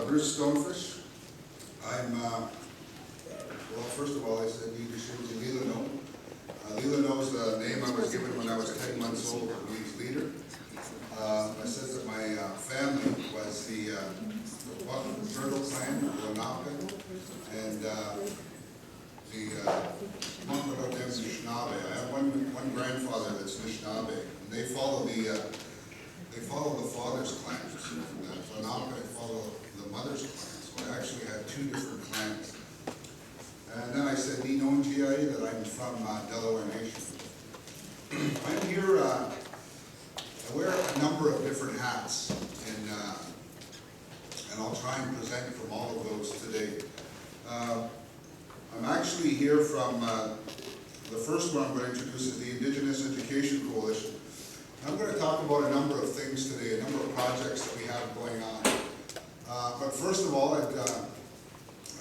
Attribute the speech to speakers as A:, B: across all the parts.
A: Bruce Stonefish. I'm, well, first of all, I said you should be Lenape. Lenape is the name I was given when I was 10 months old, the league's leader. I said that my family was the Turtle clan, Lenape, and the monk about them is Lenape. I have one grandfather that's Lenape, and they follow the father's clans. Lenape follow the mother's clan, so I actually had two different clans. And then I said, "Ni known GI," that I'm from Delaware Nation. I'm here. I wear a number of different hats, and I'll try and present from all of those today. I'm actually here from the first one I'm going to introduce is the Indigenous Education Coalition. I'm going to talk about a number of things today, a number of projects that we have going on. But first of all, I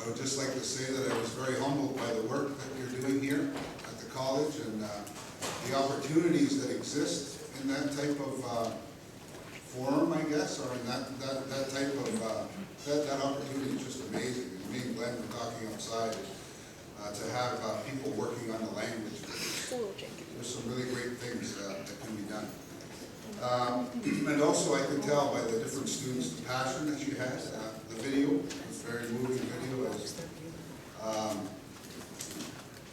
A: would just like to say that I was very humbled by the work that you're doing here at the college and the opportunities that exist in that type of forum, I guess, or in that type of, that opportunity is just amazing. And me and Glenn were talking outside to have people working on the language. There's some really great things that can be done. And also I could tell by the different students the passion that you had. The video was a very moving video.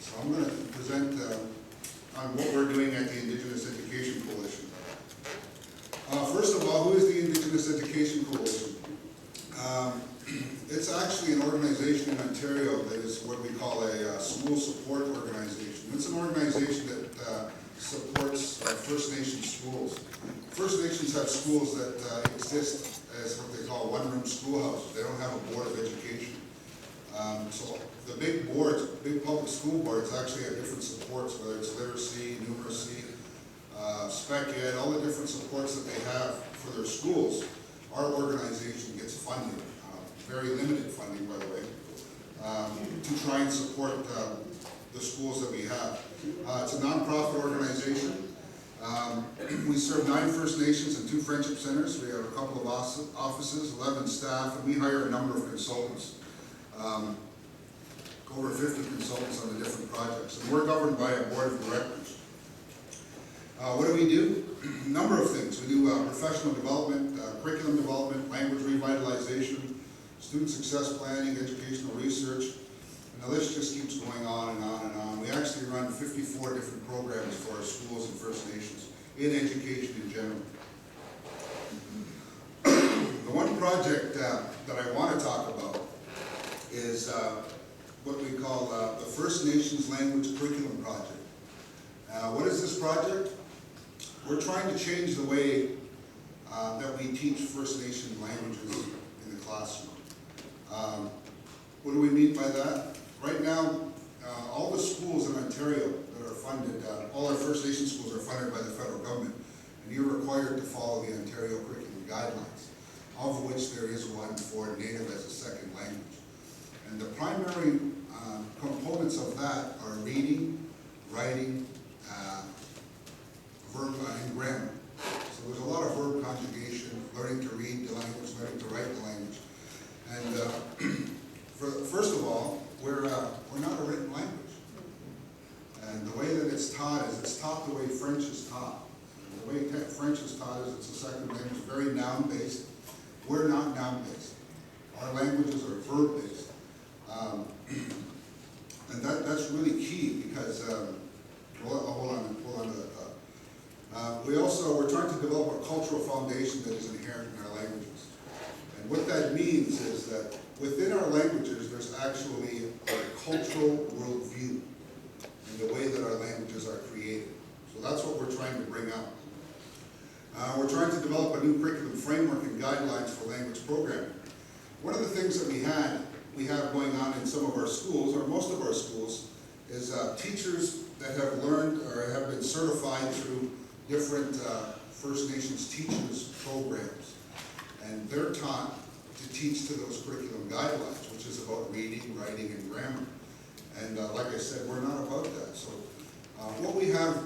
A: So I'm going to present on what we're doing at the Indigenous Education Coalition. First of all, who is the Indigenous Education Coalition? It's actually an organization in Ontario that is what we call a school support organization. It's an organization that supports First Nations schools. First Nations have schools that exist as what they call one-room schoolhouses. They don't have a board of education. So the big boards, big public school boards actually have different supports, whether it's literacy, numeracy, spec ed, all the different supports that they have for their schools. Our organization gets funded, very limited funding by the way, to try and support the schools that we have. It's a non-profit organization. We serve 9 First Nations and 2 Friendship Centers. We have a couple of offices, 11 staff, and we hire a number of consultants. Over 50 consultants on the different projects. And we're governed by a board of directors. What do we do? A number of things. We do professional development, curriculum development, language revitalization, student success planning, educational research, and the list just keeps going on and on and on. We actually run 54 different programs for our schools and First Nations in education in general. The one project that I want to talk about is what we call the First Nations Language Curriculum Project. What is this project? We're trying to change the way that we teach First Nation languages in the classroom. What do we mean by that? Right now, all the schools in Ontario that are funded, all our First Nation schools are funded by the federal government, and you're required to follow the Ontario Curriculum Guidelines, of which there is one for Native as a second language. And the primary components of that are reading, writing, verb and grammar. So there's a lot of verb conjugation, learning to read the language, learning to write the language. And first of all, we're not a written language. And the way that it's taught is it's taught the way French is taught. And the way French is taught is it's a second language, very noun-based. We're not noun-based. Our languages are verb-based. And that's really key because, hold on to that thought. We're trying to develop a cultural foundation that is inherent in our languages. And what that means is that within our languages, there's actually a cultural worldview in the way that our languages are created. So that's what we're trying to bring up. We're trying to develop a new curriculum framework and guidelines for language programming. One of the things that we have going on in some of our schools, or most of our schools, is teachers that have learned or have been certified through different First Nations teachers programs. And they're taught to teach to those curriculum guidelines, which is about reading, writing, and grammar. And like I said, we're not about that. So what we have,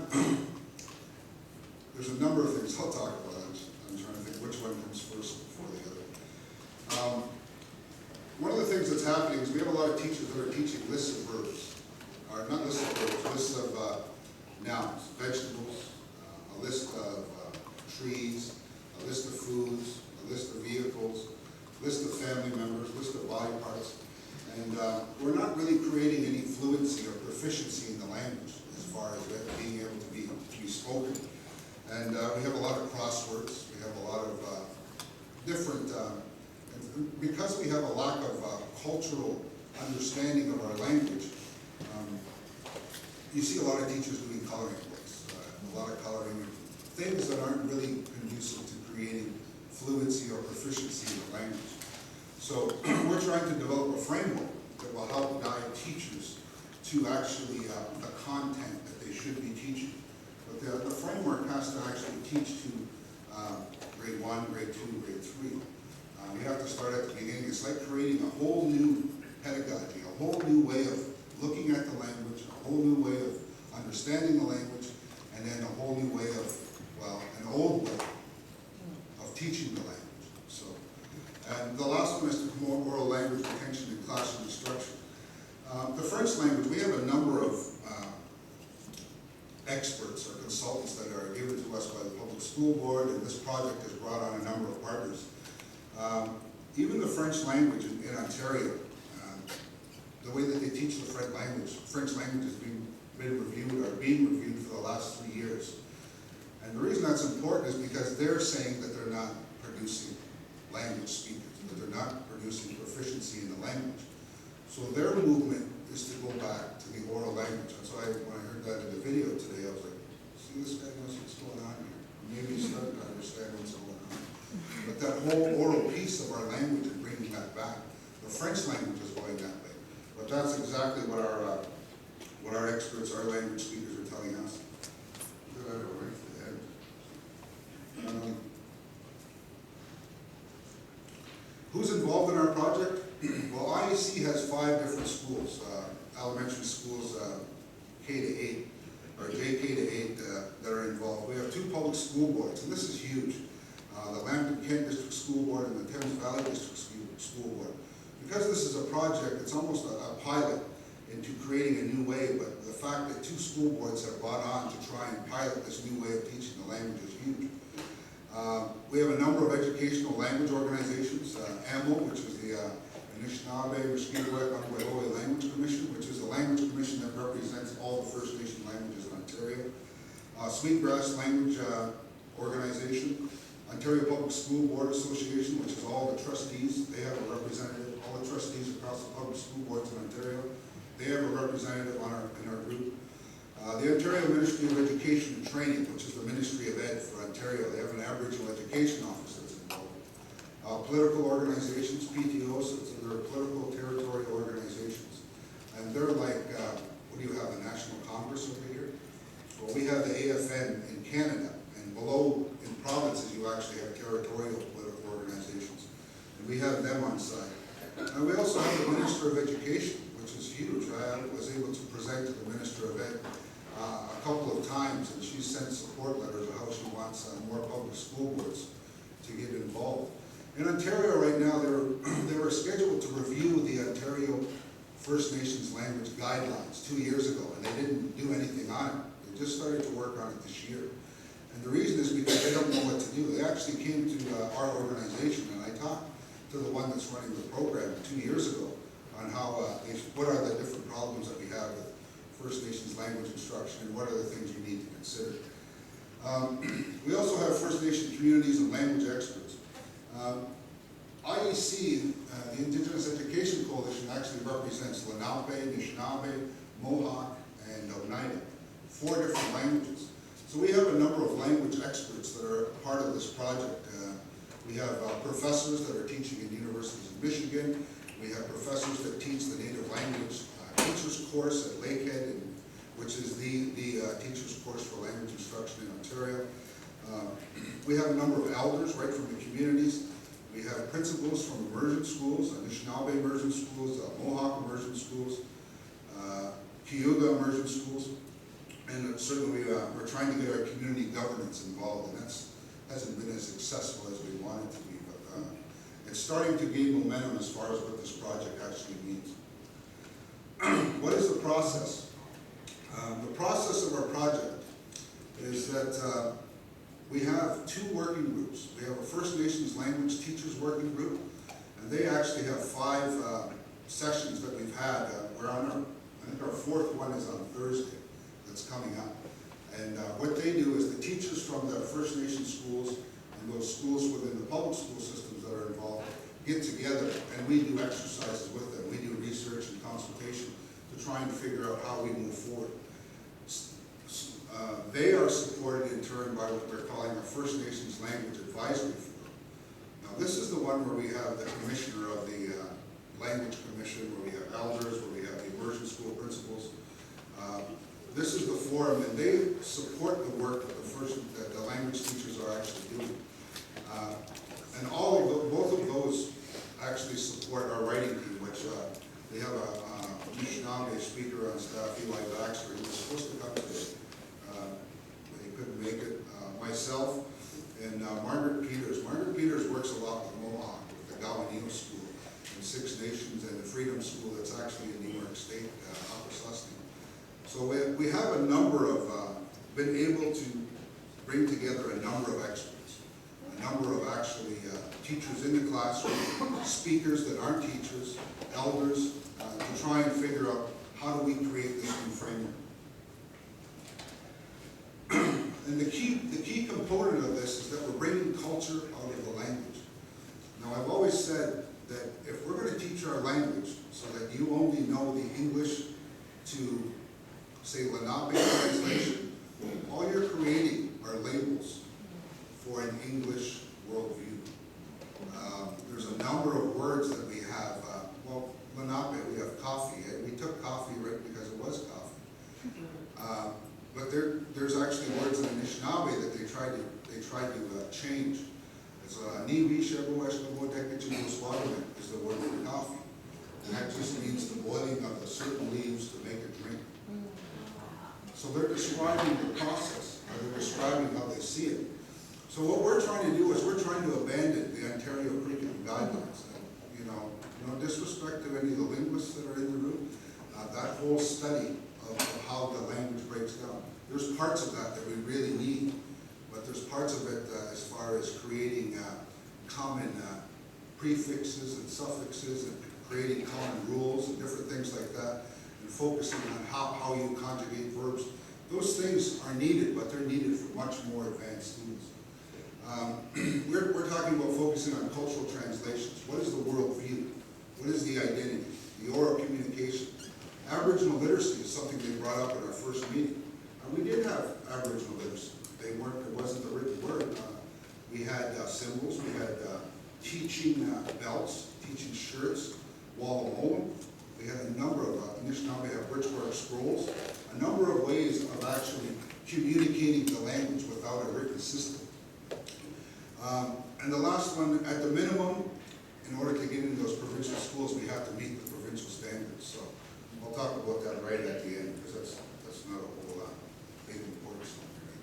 A: there's a number of things I'll talk about. I'm trying to think which one comes first before the other. things that's happening is we have a lot of teachers that are teaching lists of verbs, or not lists of verbs, lists of nouns, vegetables, a list of trees, a list of foods, a list of vehicles, a list of family members, a list of body parts. And we're not really creating any fluency or proficiency in the language as far as it being able to be spoken. And we have a lot of crosswords, we have a lot of different, because we have a lack of cultural understanding of our language, you see a lot of teachers doing coloring books, a lot of coloring, things that aren't really conducive to creating fluency or proficiency in the language. So we're trying to develop a framework that will help guide teachers to actually the content that they should be teaching. But the framework has to actually teach to grade 1, grade 2, grade 3. We have to start at the beginning. It's like creating a whole new pedagogy, a whole new way of looking at the language, a whole new way of understanding the language, and then a whole new way of, well, an old way of teaching the language. So, and the last one is to promote oral language retention in classroom instruction. The French language, we have a number of experts or consultants that are given to us by the public school board, and this project has brought on a number of partners. Even the French language in Ontario, the way that they teach the French language has been reviewed or being reviewed for the last 3 years. And the reason that's important is because they're saying that they're not producing language speakers, that they're not producing proficiency in the language. So their movement is to go back to the oral language. And so when I heard that in the video today, I was like, see, this guy knows what's going on here. Maybe he's starting to understand what's going on. But that whole oral piece of our language and bringing that back, the French language is going that way. But that's exactly what our experts, our language speakers are telling us. Who's involved in our project? Well, IEC has 5 different schools, elementary schools, K to 8, or JK to 8 that are involved. We have 2 public school boards, and this is huge. The Lenape Kent District School Board and the Thames Valley District School Board. Because this is a project, it's almost a pilot into creating a new way, but the fact that 2 school boards have brought on to try and pilot this new way of teaching the language is huge. We have a number of educational language organizations, AMO, which is the Anishinaabe, Mushkegowuk, Ojibwe Language Commission, which is a language commission that represents all the First Nation languages in Ontario. Sweetgrass Language Organization, Ontario Public School Board Association, which is all the trustees. They have a representative. All the trustees across the public school boards in Ontario, they have a representative in our group. The Ontario Ministry of Education and Training, which is the Ministry of Ed for Ontario, they have an Aboriginal Education Office that's involved. Political organizations, PTOs, they're political territory organizations. And they're like, what do you have, the National Congress over here? Well, we have the AFN in Canada, and below in provinces you actually have territorial political organizations. And we have them on site. And we also have the Minister of Education, which is huge. I was able to present to the Minister of Ed a couple of times, and she sent support letters of how she wants more public school boards to get involved. In Ontario right now, they were scheduled to review the Ontario First Nations language guidelines 2 years ago, and they didn't do anything on it. They just started to work on it this year. And the reason is because they don't know what to do. They actually came to our organization, and I talked to the one that's running the program 2 years ago on how, what are the different problems that we have with First Nations language instruction, and what are the things you need to consider. We also have First Nation communities and language experts. IEC, the Indigenous Education Coalition, actually represents Lenape, Anishinaabe, Mohawk, and Oneida, 4 different languages. So we have a number of language experts that are part of this project. We have professors that are teaching in universities in Michigan. We have professors that teach the native language teachers course at Lakehead, which is the teachers course for language instruction in Ontario. We have a number of elders right from the communities. We have principals from immersion schools, Anishinaabe immersion schools, Mohawk immersion schools, Cayuga immersion schools, and certainly we're trying to get our community governance involved, and that hasn't been as successful as we want it to be, but it's starting to gain momentum as far as what this project actually means. What is the process? The process of our project is that we have two working groups. We have a First Nations Language Teachers Working Group, and they actually have 5 sessions that we've had. We're on I think our 4th one is on Thursday that's coming up. And what they do is the teachers from the First Nation schools and those schools within the public school systems that are involved get together, and we do exercises with them. We do research and consultation to try and figure out how we move forward. They are supported in turn by what we're calling a First Nations Language Advisory Forum. Now this is the one where we have the commissioner of the Language Commission, where we have elders, where we have the immersion school principals. This is the forum, and they support the work that the language teachers are actually doing. And both of those actually support our writing team, which they have a Anishinaabe speaker on staff, Eli Baxter. He was supposed to come today, but he couldn't make it. Myself and Margaret Peters. Margaret Peters works a lot with Mohawk, with the Gawaneo School in Six Nations, and the Freedom School that's actually in New York State, Upper Sussex. So we have a number of, been able to bring together a number of experts, a number of actually teachers in the classroom, speakers that aren't teachers, elders, to try and figure out how do we create this new framework. And the key component of this is that we're bringing culture out of the language. Now I've always said that if we're going to teach our language so that you only know the English to, say, Lenape translation, all you're creating are labels for an English worldview. There's a number of words that we have. Well, Lenape, we have coffee. We took coffee right because it was coffee. But there's actually words in Anishinaabe that they tried to change. It's Niwi Shebo Eshkabo Dekichibu Swarthmore is the word for coffee. And that just means the boiling of the certain leaves to make a drink. So they're describing the process, or they're describing how they see it. So what we're trying to do is we're trying to abandon the Ontario curriculum guidelines. And, no disrespect to any of the linguists that are in the room, that whole study of how the language breaks down. There's parts of that we really need, but there's parts of it as far as creating common prefixes and suffixes and creating common rules and different things like that, and focusing on how you conjugate verbs. Those things are needed, but they're needed for much more advanced students. We're talking about focusing on cultural translations. What is the worldview? What is the identity? The oral communication. Aboriginal literacy is something they brought up at our first meeting. We did have Aboriginal literacy. It wasn't the written word. We had symbols, we had teaching belts, teaching shirts, Wallamolan. We had a number of, Anishinaabe have Birchbark scrolls, a number of ways of actually communicating the language without a written system. And the last one, at the minimum, in order to get into those provincial schools, we have to meet the provincial standards. So I'll talk about that right at the end, because that's not a whole big importance right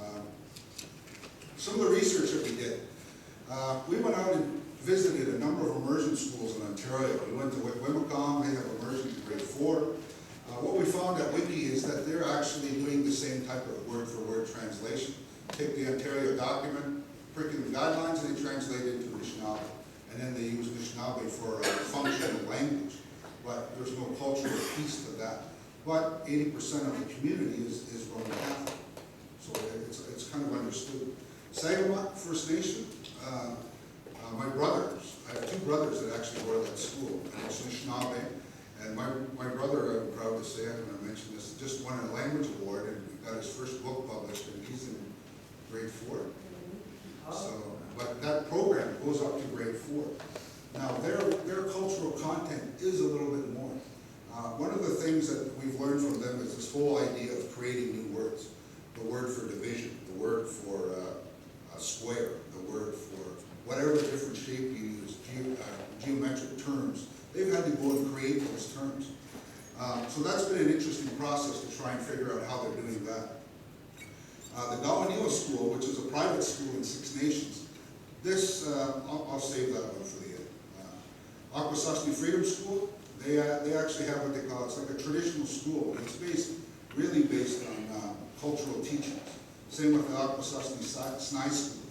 A: now. Some of the research that we did, we went out and visited a number of immersion schools in Ontario. We went to Wimmacom, they have immersion in grade 4. What we found at Wiki is that they're actually doing the same type of word-for-word translation. Take the Ontario document, curriculum guidelines, and they translate it into Anishinaabe. And then they use Anishinaabe for functional language. But there's no cultural piece to that. But 80% of the community is Roman Catholic. So it's kind of understood. Saginaw First Nation, my brothers, I have 2 brothers that actually go to that school. And it's Anishinaabe. And my brother, I'm proud to say, I'm going to mention this, just won a language award and got his first book published, and he's in grade 4. So, but that program goes up to grade 4. Now, their cultural content is a little bit more. One of the things that we've learned from them is this whole idea of creating new words. The word for division, the word for a square, the word for whatever different shape you use, geometric terms. They've had to go and create those terms. So that's been an interesting process to try and figure out how they're doing that. The Gawaneo School, which is a private school in Six Nations, This, I'll save that one for the end. Akwesasne Freedom School, they actually have what they call, it's like a traditional school. It's really based on cultural teachings. Same with the Akwesasne Sny School.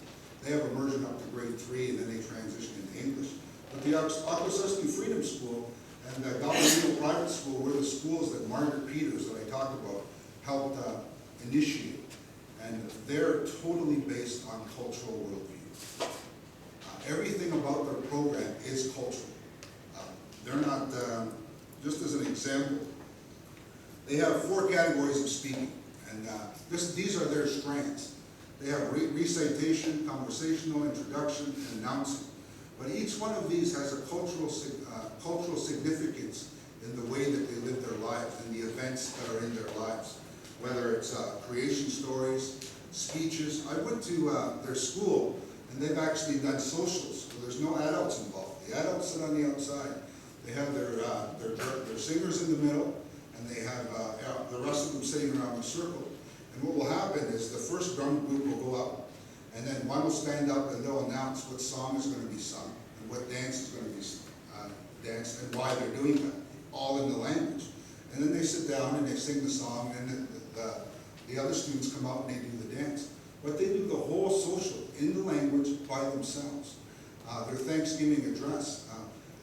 A: They have immersion up to grade 3 and then they transition into English. But the Akwesasne Freedom School and the Galileo Private School were the schools that Margaret Peters, that I talked about, helped initiate. And they're totally based on cultural worldview. Everything about their program is cultural. They're not, just as an example, they have 4 categories of speaking, and these are their strands. They have recitation, conversational, introduction, and announcing. But each one of these has a cultural significance in the way that they live their lives and the events that are in their lives. Whether it's creation stories, speeches. I went to their school, and they've actually done socials, so there's no adults involved. The adults sit on the outside. They have their singers in the middle, and they have the rest of them sitting around the circle. And what will happen is the first drum group will go up, and then one will stand up and they'll announce what song is going to be sung, and what dance is going to be danced, and why they're doing that, all in the language. And then they sit down and they sing the song, and the other students come out and they do the dance. But they do the whole social in the language by themselves. Their Thanksgiving address.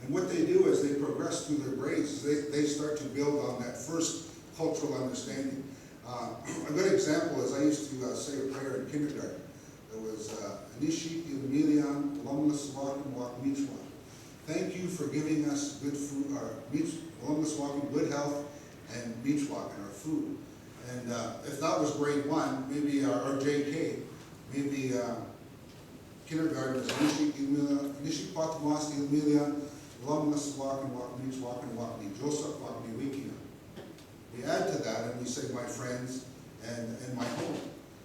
A: And what they do as they progress through their grades is they start to build on that first cultural understanding. A good example is I used to say a prayer in kindergarten. It was Anishi Ilmilian Lomlaswakin Wak Michwan. Thank you for giving us good food, Lomlaswakin, good health, and Michwakin, our food. And if that was grade 1, maybe our JK, maybe kindergarten was Anishi Patmas Ilmilian Lomlaswakin Wak Michwakin Wak Ni Joseph Wak Ni Wikia. We add to that and we say my friends and my home.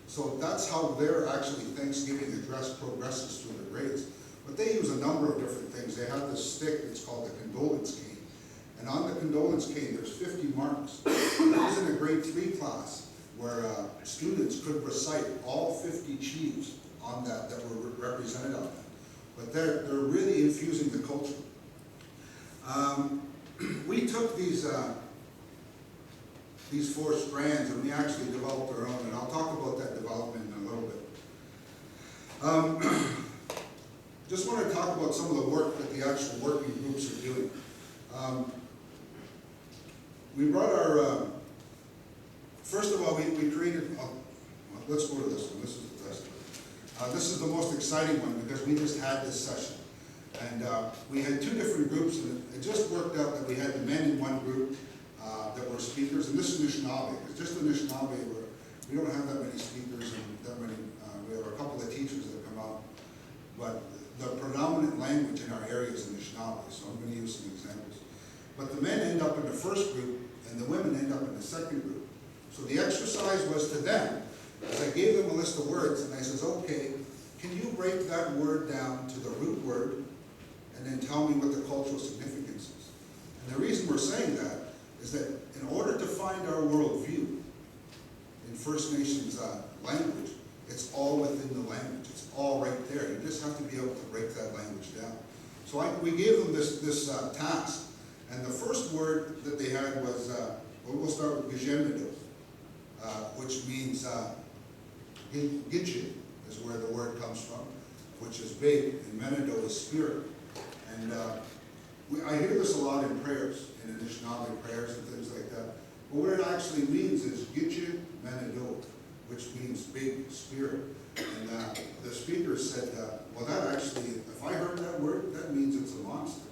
A: So that's how their actually Thanksgiving address progresses through the grades. But they use a number of different things. They have this stick, it's called the condolence cane. And on the condolence cane, there's 50 marks. I was in a grade 3 class where students could recite all 50 chiefs on that were represented on that. But they're really infusing the culture. We took these 4 strands and we actually developed our own, and I'll talk about that development in a little bit. Just want to talk about some of the work that the actual working groups are doing. We brought our, first of all, we created, let's go to this one, this is the best one. This is the most exciting one because we just had this session. And we had 2 different groups, and it just worked out that we had the men in one group that were speakers, and this is Anishinaabe. It's just in Anishinaabe where we don't have that many speakers and that many, we have a couple of teachers that come out, but the predominant language in our area is Anishinaabe, so I'm going to use some examples. But the men end up in the first group, and the women end up in the second group. So the exercise was to them, as I gave them a list of words, and I says, okay, can you break that word down to the root word, and then tell me what the cultural significance is? And the reason we're saying that is that in order to find our worldview in First Nations language, it's all within the language. It's all right there. You just have to be able to break that language down. So we gave them this task. And the first word that they had was, we'll start with Gijemnido, which means Gidje is where the word comes from, which is big, and Menido is spirit. And I hear this a lot in prayers, in Anishinaabe prayers and things like that. But what it actually means is Gidje Menido, which means big spirit. And the speaker said, well, that actually, if I heard that word, that means it's a monster.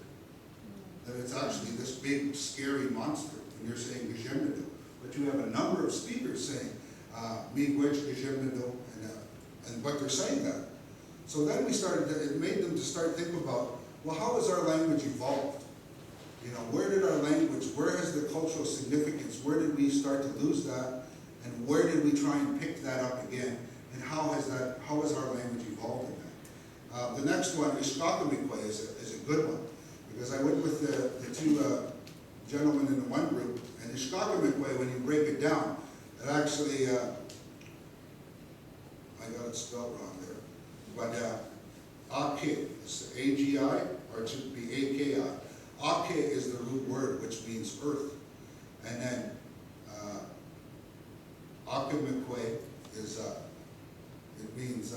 A: That it's actually this big, scary monster. And you're saying Gijemnido. But you have a number of speakers saying, Miigwech Gijemnido, but they're saying that. So then it made them to start thinking about, well, how has our language evolved? You know, where did our language, where has the cultural significance, where did we start to lose that? And where did we try and pick that up again? And how has our language evolved in that? The next one, Ishkakamikwe, is a good one. Because I went with the 2 gentlemen in the one group, and Ishkakamikwe, when you break it down, it actually, I got it spelled wrong there, but Ake, it's A-G-I, or it should be A-K-I. Ake is the root word, which means earth. And then Akimekwe is, it means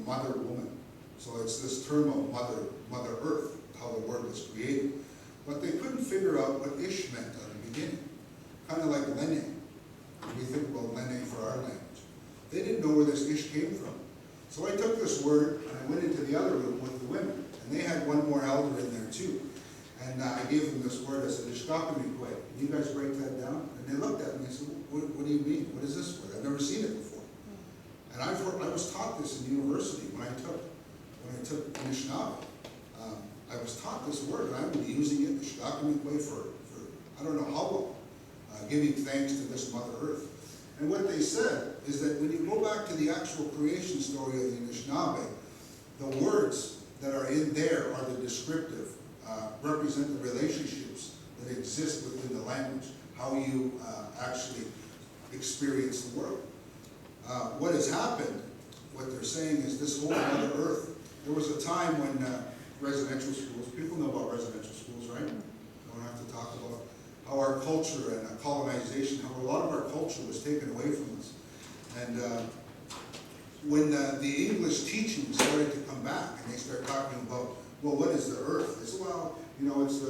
A: mother woman. So it's this term of mother earth, how the word was created. But they couldn't figure out what Ish meant at the beginning. Kind of like Lenape. When we think about Lenape for our language. They didn't know where this Ish came from. So I took this word and I went into the other room with the women. And they had one more elder in there too. And I gave them this word. I said, Ishkakamikwe. Can you guys break that down? And they looked at me and they said, what do you mean? What is this word? I've never seen it before. And I was taught this in university when I took Anishinaabe. I was taught this word, and I've been using it, Ishkakamikwe, for I don't know how long, giving thanks to this Mother Earth. And what they said is that when you go back to the actual creation story of the Anishinaabe, the words that are in there are the descriptive, represent the relationships that exist within the language, how you actually experience the world. What has happened, what they're saying is this whole Mother Earth. There was a time when residential schools, people know about residential schools, right? Don't have to talk about how our culture and colonization, how a lot of our culture was taken away from us. And when the English teaching started to come back, and they start talking about, well, what is the earth? They said, well, you know, it's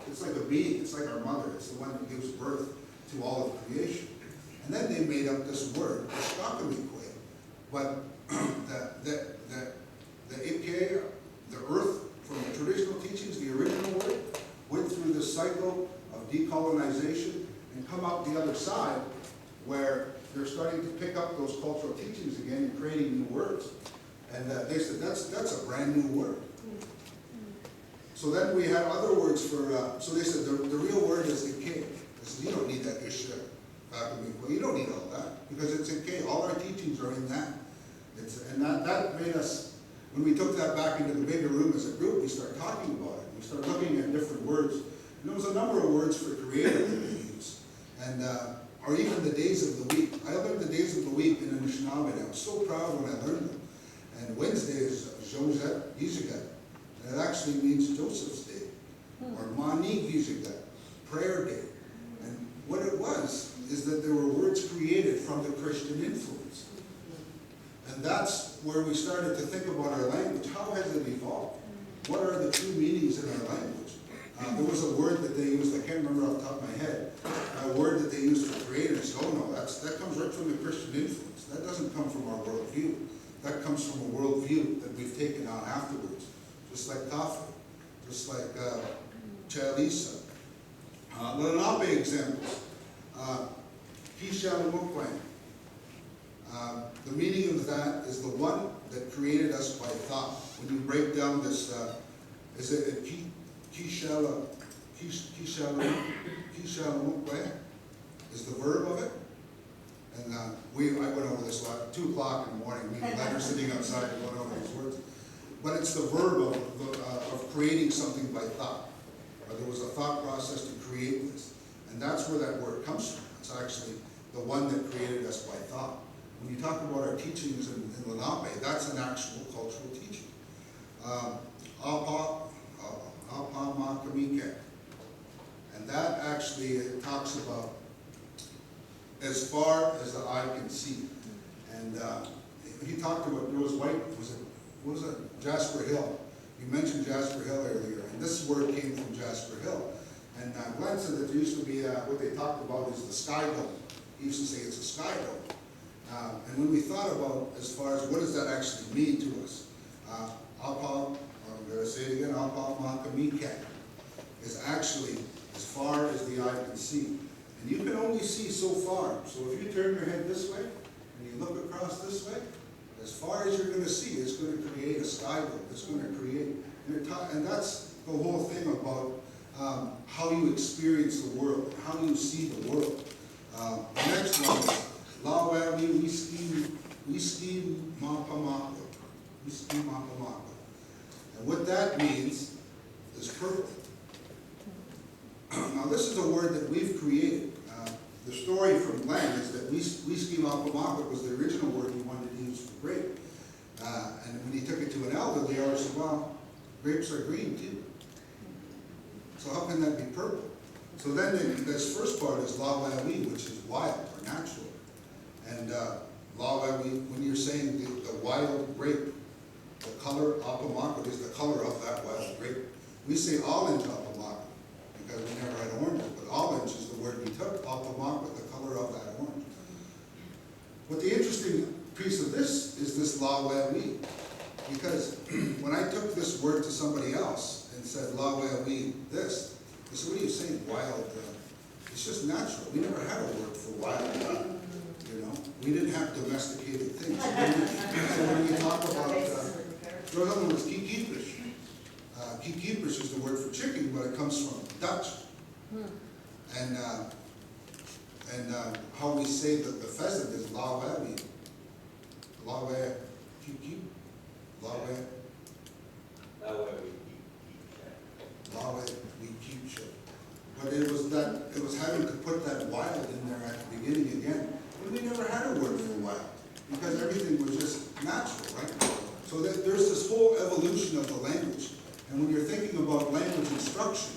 A: it's like a being, it's like our mother, it's the one that gives birth to all of creation. And then they made up this word, Ishkakamikwe. But the Ike, the earth, from the traditional teachings, the original word, went through this cycle of decolonization and come out the other side where they're starting to pick up those cultural teachings again and creating new words. And they said, that's a brand new word. So then we had other words for, so they said the real word is Ike. They said, you don't need that Ish. You don't need all that because it's Ike. All our teachings are in that. And that made us, when we took that back into the bigger room as a group, we started talking about it. We started looking at different words. And there was a number of words for creative that we used. And, or even the days of the week. I learned the days of the week in Anishinaabe, and I was so proud when I learned them. And Wednesday is Joseph Yizigat. And it actually means Joseph's Day. Or Mani Yizigat, prayer day. And what it was is that there were words created from the Christian influence. And that's where we started to think about our language. How has it evolved? What are the true meanings in our language? There was a word that they used, I can't remember off the top of my head, a word that they used for creators. Oh no, that comes right from the Christian influence. That doesn't come from our worldview. That comes from a worldview that we've taken on afterwards. Just like Kafe, just like Chalisa. Lenape examples. Kishalamukwan. The meaning of that is the one that created us by thought. When you break down this, is it Kishalamukwan is the verb of it? And I went over this at 2 o'clock in the morning, me and Leonard sitting outside and going over these words. But it's the verb of creating something by thought. Or there was a thought process to create this. And that's where that word comes from. It's actually the one that created us by thought. When you talk about our teachings in Lenape, that's an actual cultural teaching. And that actually talks about as far as the eye can see. And he talked about, there was what was it, Jasper Hill. You mentioned Jasper Hill earlier, and this word came from Jasper Hill. And Glenn said that there used to be, what they talked about is the sky dome. He used to say it's a sky dome. And when we thought about as far as what does that actually mean to us, I'm going to say it again, Alpamakamika is actually as far as the eye can see. And you can only see so far. So if you turn your head this way, and you look across this way, as far as you're going to see, it's going to create a sky dome. It's going to create, and that's the whole thing about how you experience the world, how you see the world. The next one is Lawali Whisky Mapamaka. Whisky Mapamaka. And what that means is purple. Now this is a word that we've created. The story from Glenn is that Whisky Mapamaka was the original word he wanted to use for grape. And when he took it to an elder, the elder said, well, grapes are green too. So how can that be purple? So then this first part is lawawi, which is wild or natural. And lawawi, when you're saying the wild grape, the color apamakot is the color of that wild grape. We say orange apamakot because we never had oranges, but orange is the word we took, apamakot, the color of that orange. But the interesting piece of this is this lawawi, because when I took this word to somebody else and said lawawi this, they said, what are you saying, wild? It's just natural. We never had a word for wild. You know, we didn't have domesticated things. So when you talk about, the other one was kikipish. Kikipish is the word for chicken, but it comes from Dutch. And how we say that the pheasant is lawawi. Lawe, kiki, lawe. Lawe, we keep shit. But it was having to put that wild in there at the beginning again. And we never had a word for wild, because everything was just natural, right? So that there's this whole evolution of the language. And when you're thinking about language instruction,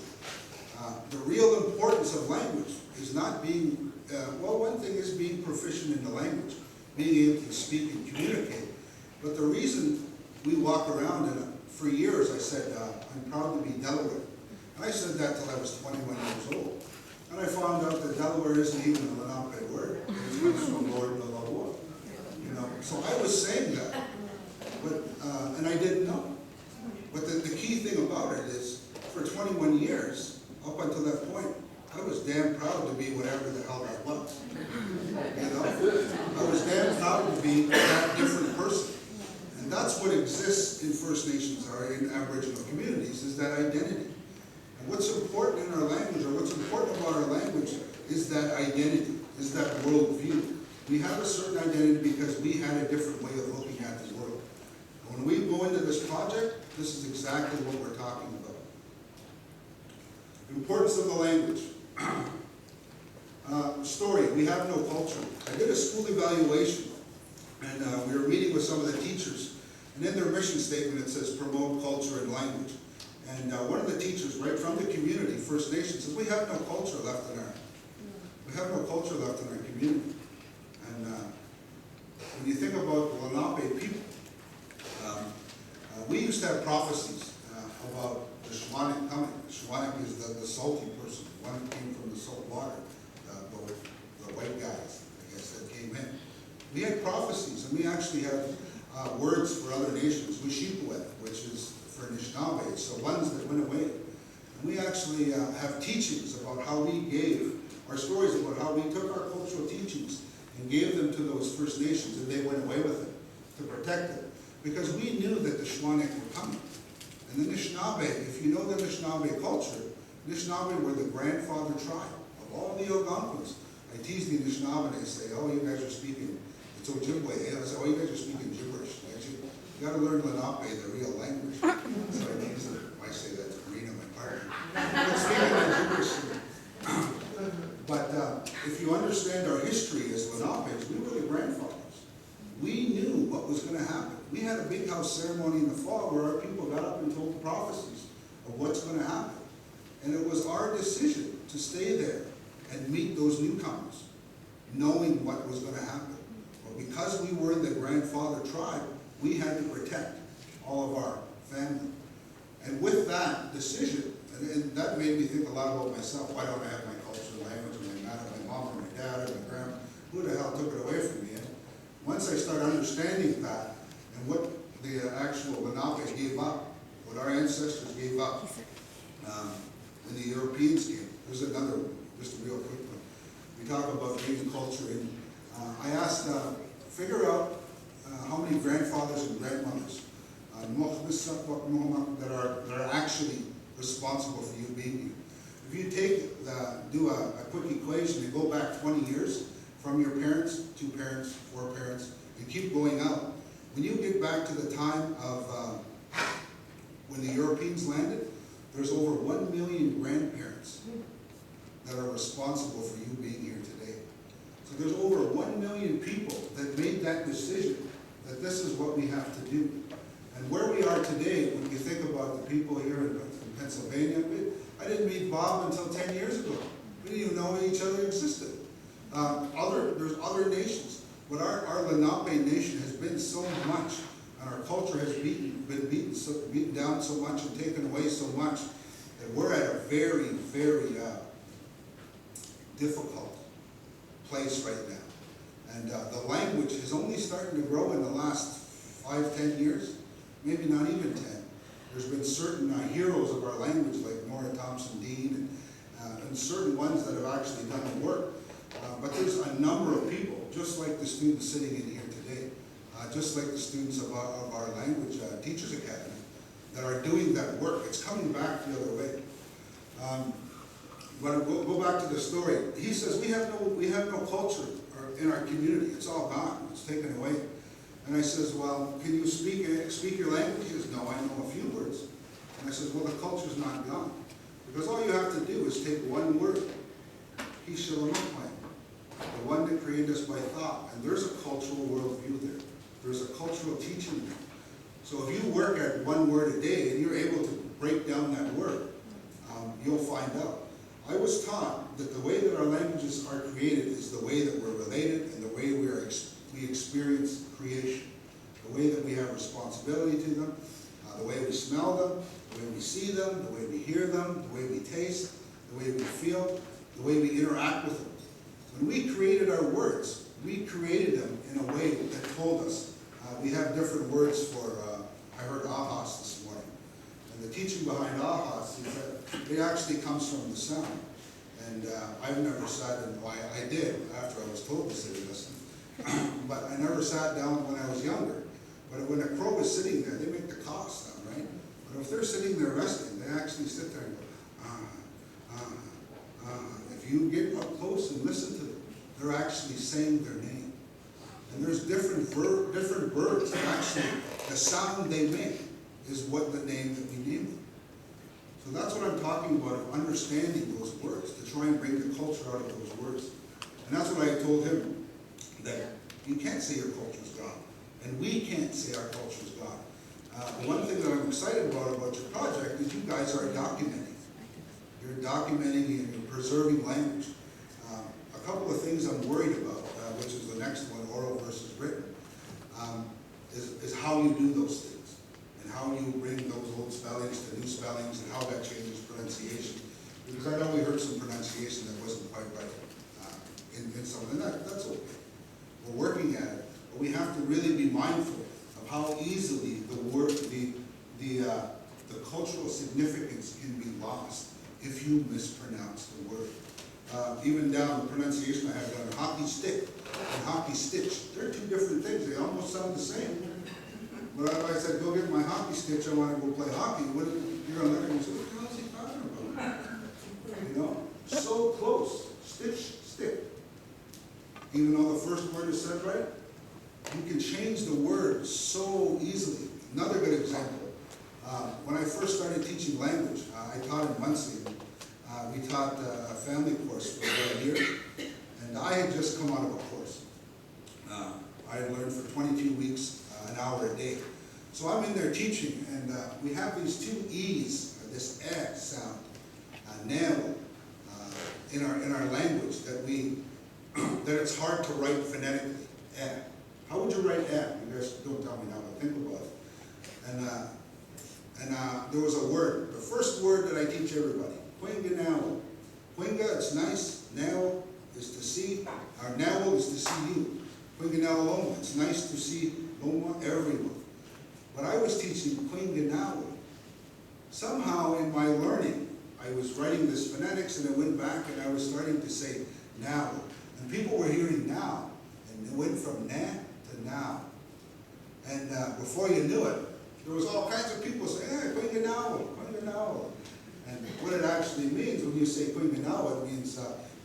A: the real importance of language is not being, well, one thing is being proficient in the language, being able to speak and communicate. But the reason we walk around, and for years I said, I'm proud to be Delaware. And I said that till I was 21 years old. And I found out that Delaware isn't even a Lenape word. It comes from Lord Delaware. You know, so I was saying that, but and I didn't know. But the key thing about it is, for 21 years, up until that point, I was damn proud to be whatever the hell that was. You know, I was damn proud to be that different person. And that's what exists in First Nations or in Aboriginal communities, is that identity. And what's important in our language, or what's important about our language, is that identity, is that worldview. We have a certain identity because we had a different way of looking at the world. And when we go into this project, this is exactly what we're talking about. The importance of the language. Story, we have no culture. I did a school evaluation, and we were meeting with some of the teachers, and in their mission statement it says promote culture and language. And one of the teachers, right from the community, First Nations, says we have no culture left in our community. And when you think about the Lenape people, we used to have prophecies about the Shwanik coming. The Shwanik is the salty person, the one who came from the salt water, the white guys, I guess, that came in. We had prophecies, and we actually have words for other nations, Wishipwet, which is for Anishinaabe, it's the ones that went away. And we actually have teachings about how we gave, our stories about how we took our cultural teachings and gave them to those First Nations, and they went away with it to protect it. Because we knew that the Shwanik were coming. And the Anishinaabe, if you know the Anishinaabe culture, Anishinaabe were the grandfather tribe of all the Algonquins. I tease the Anishinaabe and I say, oh, you guys are speaking, it's Ojibwe. I say, oh, you guys are speaking gibberish. Actually, you got to learn Lenape, the real language. So I tease them. I say that to Marina, my partner. But speaking of gibberish. But if you understand our history as Lenapes, we were the grandfathers. We knew what was going to happen. We had a big house ceremony in the fall where our people got up and told the prophecies of what's going to happen. And it was our decision to stay there and meet those newcomers, knowing what was going to happen. But because we were the grandfather tribe, we had to protect all of our family. And with that decision, and that made me think a lot about myself. Why don't I have my culture, language, and my mom, or my dad, or my grandma? Who the hell took it away from me? And once I started understanding that, and what the actual Lenape gave up, what our ancestors gave up when the Europeans came. There's another one, just a real quick one. We talk about Indian culture, and I asked, figure out how many grandfathers and grandmothers that are actually responsible for you being here. If you do a quick equation and go back 20 years from your parents, 2 parents, 4 parents, and keep going out, when you get back to the time of when the Europeans landed, there's over 1 million grandparents that are responsible for you being here today. So there's over 1 million people that made that decision that this is what we have to do. And where we are today, when you think about the people here in Pennsylvania, I didn't meet Bob until 10 years ago. We didn't even know each other existed. There's other nations, but our Lenape nation has been so much, and our culture has been beaten down so much and taken away so much, that we're at a very, very difficult place right now. And the language is only starting to grow in the last 5-10 years, maybe not even 10. There's been certain heroes of our language like Nora Thompson Dean and certain ones that have actually done the work. But there's a number of people, just like the students sitting in here today, just like the students of our language teachers academy, that are doing that work. It's coming back the other way. But we'll go back to the story. He says we have no culture in our community. It's all gone. It's taken away. And I says, well, can you speak your language? He says, no, I know a few words. And I says, well, the culture's not gone. Because all you have to do is take one word. He shall not claim. The one that created us by thought. And there's a cultural worldview there. There's a cultural teaching there. So if you work at one word a day and you're able to break down that word, you'll find out. I was taught that the way that our languages are created is the way that we're related and the way we experience creation. The way that we have responsibility to them, the way we smell them, the way we see them, the way we hear them, the way we taste, the way we feel, the way we interact with them. When we created our words, we created them in a way that told us. We have different words for, I heard ahas this morning. And the teaching behind ahas is that it actually comes from the sound. And I've never sat in, well, I did after I was told to sit and listen. But I never sat down when I was younger. But when a crow is sitting there, they make the caw sound, right? But if they're sitting there resting, they actually sit there and go, If you get up close and listen to them, they're actually saying their name. And there's different birds. Actually, the sound they make is what the name that we name them. So that's what I'm talking about, of understanding those words, to try and bring the culture out of those words. And that's what I told him, that you can't say your culture's gone, and we can't say our culture's gone. One thing that I'm excited about your project is you guys are documenting. You're documenting and you're preserving language. A couple of things I'm worried about, which is the next one, oral versus written, is how you do those things, and how you bring those old spellings to new spellings, and how that changes pronunciation. Because I know we heard some pronunciation that wasn't quite right in some of them. That's okay. We're working at it, but we have to really be mindful of how easily the word, the cultural significance can be lost if you mispronounce the word. Even down the pronunciation I have done, hockey stick and hockey stitch, they're two different things. They almost sound the same. But if I said, go get my hockey stitch, I want to go play hockey, you're going to look at me and say, what the hell is he talking about? You know, so close, stitch, stick. Even though the first word is said right, you can change the word so easily. Another good example, when I first started teaching language, I taught in Muncie. We taught a family course for about a year, and I had just come out of a course. I had learned for 22 weeks, an hour a day. So I'm in there teaching, and we have these two E's, this eh sound, now, in our language that it's hard to write phonetically. Eh. How would you write eh? You guys don't tell me now, but think about it. And there was a word, the first word that I teach everybody, Quinganao. Quinga, it's nice. Now is to see. Our now is to see you. Quinganao Loma, it's nice to see Loma, everyone. But I was teaching Quinganao. Somehow in my learning, I was writing this phonetics, and I went back and I was starting to say now. And people were hearing now, and it went from na to now. And before you knew it, there was all kinds of people saying, hey, Quinganao, Quinganao. And what it actually means when you say Quinganao, it means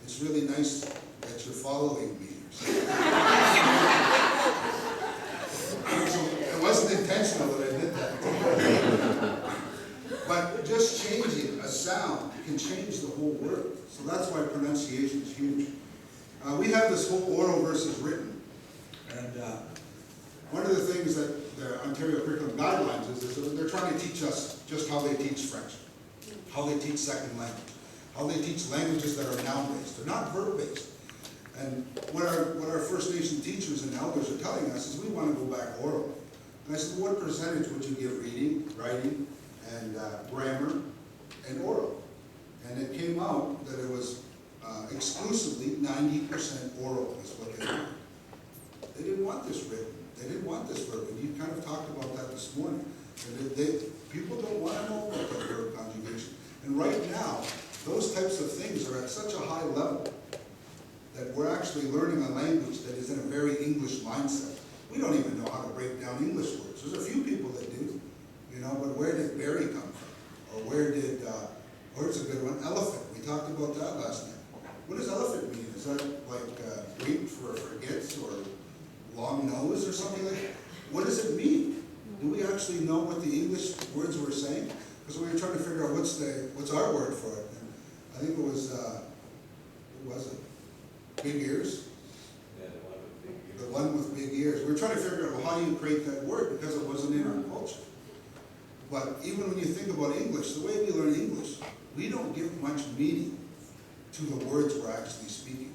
A: it's really nice that you're following me. So it wasn't intentional that I did that. But just changing a sound can change the whole word. So that's why pronunciation is huge. We have this whole oral versus written. And one of the things that the Ontario Curriculum Guidelines is that they're trying to teach us just how they teach French, how they teach second language, how they teach languages that are noun-based. They're not verb-based. And what our First Nation teachers and elders are telling us is we want to go back oral. And I said, well, what percentage would you give reading, writing, and grammar, and oral? And it came out that it was exclusively 90% oral is what they wanted. They didn't want this written. They didn't want this verb. And you kind of talked about that this morning. People don't want to know about that verb conjugation. And right now, those types of things are at such a high level that we're actually learning a language that is in a very English mindset. We don't even know how to break down English words. There's a few people that do, you know, but where did berry come from? Or where's a good one? Elephant. We talked about that last night. What does elephant mean? Is that like Greek for forgets or long nose or something like that? What does it mean? Do we actually know what the English words were saying? Because we were trying to figure out what's our word for it. And I think it was, what was it? Big ears?
B: Yeah, the one with big ears.
A: The one with big ears. We were trying to figure out, well, how do you create that word? Because it wasn't in our culture. But even when you think about English, the way we learn English, we don't give much meaning to the words we're actually speaking.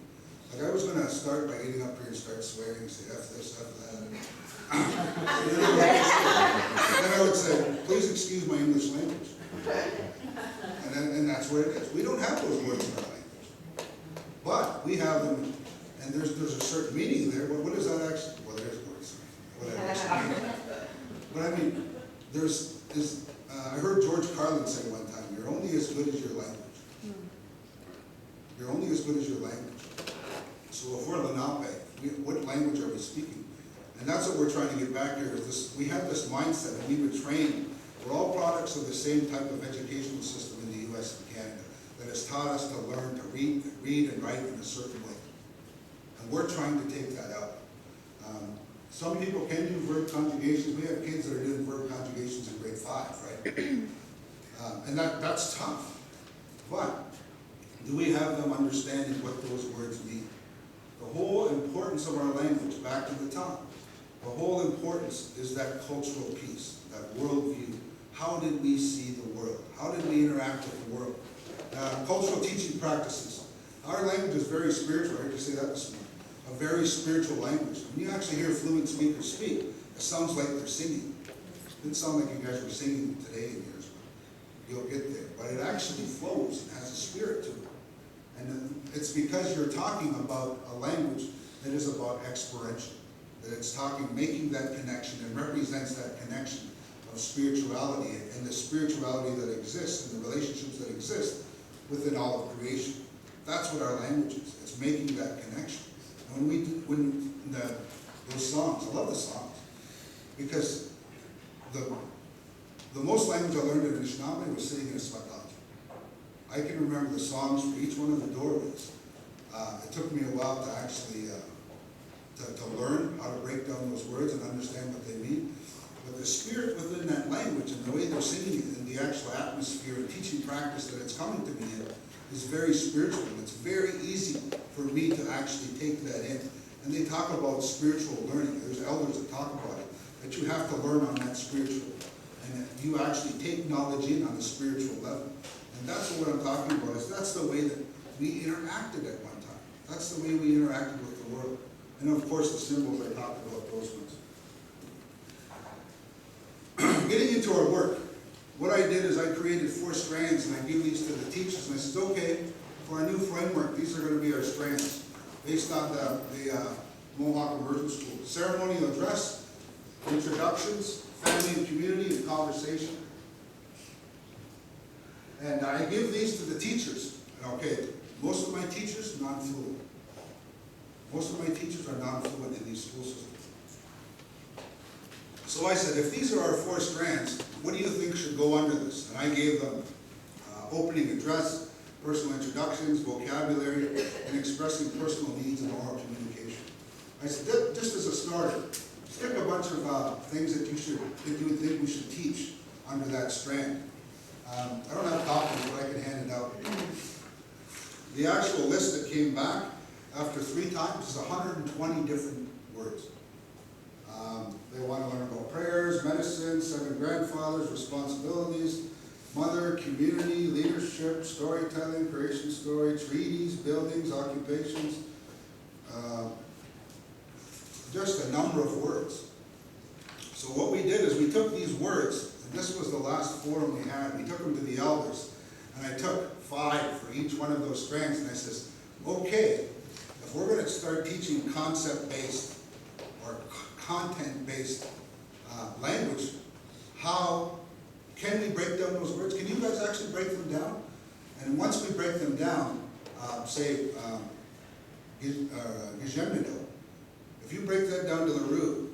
A: Like I was going to start by getting up here and start swearing and say F this, F that. Then I would say, please excuse my English language. And that's what it is. We don't have those words in our language. But we have them, and there's a certain meaning there, but what does that actually, well, there's words. Whatever. But I mean, I heard George Carlin say one time, you're only as good as your language. You're only as good as your language. So if we're Lenape, what language are we speaking? And that's what we're trying to get back here, is this, we have this mindset, and we've been trained. We're all products of the same type of educational system in the US and Canada that has taught us to learn to read and write in a certain way. And we're trying to take that out. Some people can do verb conjugations. We have kids that are doing verb conjugations in grade 5, right? And that's tough. But do we have them understanding what those words mean? The whole importance of our language, back to the top, the whole importance is that cultural piece, that worldview. How did we see the world? How did we interact with the world? Cultural teaching practices. Our language is very spiritual. I heard you say that this morning. A very spiritual language. When you actually hear fluent speakers speak, it sounds like they're singing. It didn't sound like you guys were singing today in yours. You'll get there. But it actually flows and has a spirit to it. And it's because you're talking about a language that is about experiential. That it's making that connection and represents that connection of spirituality and the spirituality that exists and the relationships that exist within all of creation. That's what our language is. It's making that connection. And those songs, I love the songs, because the most language I learned in Lenape was sitting in a spot. I can remember the songs for each one of the doorways. It took me a while to actually to learn how to break down those words and understand what they mean. But the spirit within that language and the way they're singing it and the actual atmosphere and teaching practice that it's coming to me in is very spiritual. And it's very easy for me to actually take that in. And they talk about spiritual learning. There's elders that talk about it, that you have to learn on that spiritual. And that you actually take knowledge in on the spiritual level. And that's what I'm talking about, is that's the way that we interacted at one time. That's the way we interacted with the world. And of course the symbols, I talked about those ones. Getting into our work, what I did is I created 4 strands and I give these to the teachers and I said, okay, for our new framework, these are going to be our strands based on the Mohawk Immersion School. Ceremonial address, introductions, family and community, and conversation. And I give these to the teachers. Okay, most of my teachers, non-fluent. Most of my teachers are non-fluent in these school systems. So I said, if these are our 4 strands, what do you think should go under this? And I gave them opening address, personal introductions, vocabulary, and expressing personal needs and oral communication. I said, just as a starter, stick a bunch of things that you would think we should teach under that strand. I don't have copies, but I can hand it out. The actual list that came back after 3 times is 120 different words. They want to learn about prayers, medicine, 7 grandfathers, responsibilities, mother, community, leadership, storytelling, creation story, treaties, buildings, occupations, just a number of words. So what we did is we took these words, and this was the last forum we had, we took them to the elders, and I took 5 for each one of those strands, and I says, okay, if we're going to start teaching concept-based or content-based language, how can we break down those words? Can you guys actually break them down? And once we break them down, say, Gijemnido, if you break that down to the root,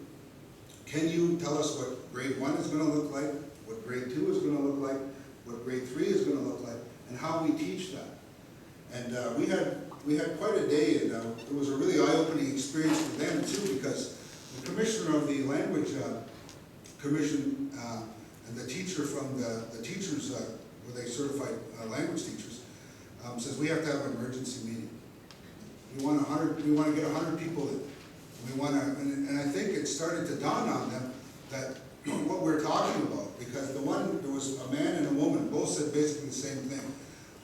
A: can you tell us what grade 1 is going to look like, what grade 2 is going to look like, what grade 3 is going to look like, and how we teach that? And we had quite a day, and it was a really eye-opening experience for them too, because the commissioner of the language commission and the teacher from the teachers, where they certified language teachers, says we have to have an emergency meeting. We want to get 100 people in. We want to, and I think it started to dawn on them that what we're talking about, because there was a man and a woman, both said basically the same thing.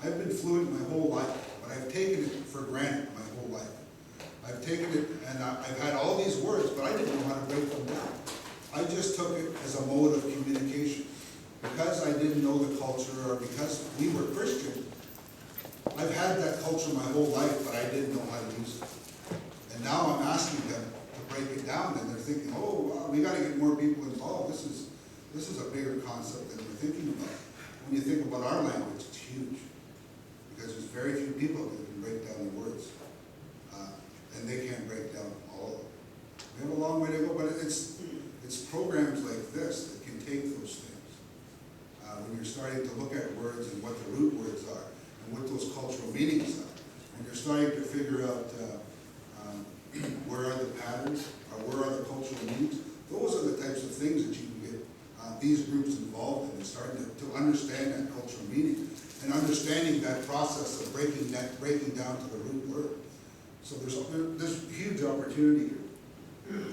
A: I've been fluent my whole life, but I've taken it for granted my whole life. I've taken it, and I've had all these words, but I didn't know how to break them down. I just took it as a mode of communication. Because I didn't know the culture, or because we were Christian, I've had that culture my whole life, but I didn't know how to use it. And now I'm asking them to break it down, and they're thinking, oh, wow, we got to get more people involved. This is a bigger concept than we're thinking about. When you think about our language, it's huge, because there's very few people that can break down the words, and they can't break down all of them. We have a long way to go, but it's programs like this that can take those things. When you're starting to look at words and what the root words are, and what those cultural meanings are, and you're starting to figure out where are the patterns, or where are the cultural meanings, those are the types of things that you can get these groups involved in, and starting to understand that cultural meaning, and understanding that process of breaking down to the root word. So there's huge opportunity here.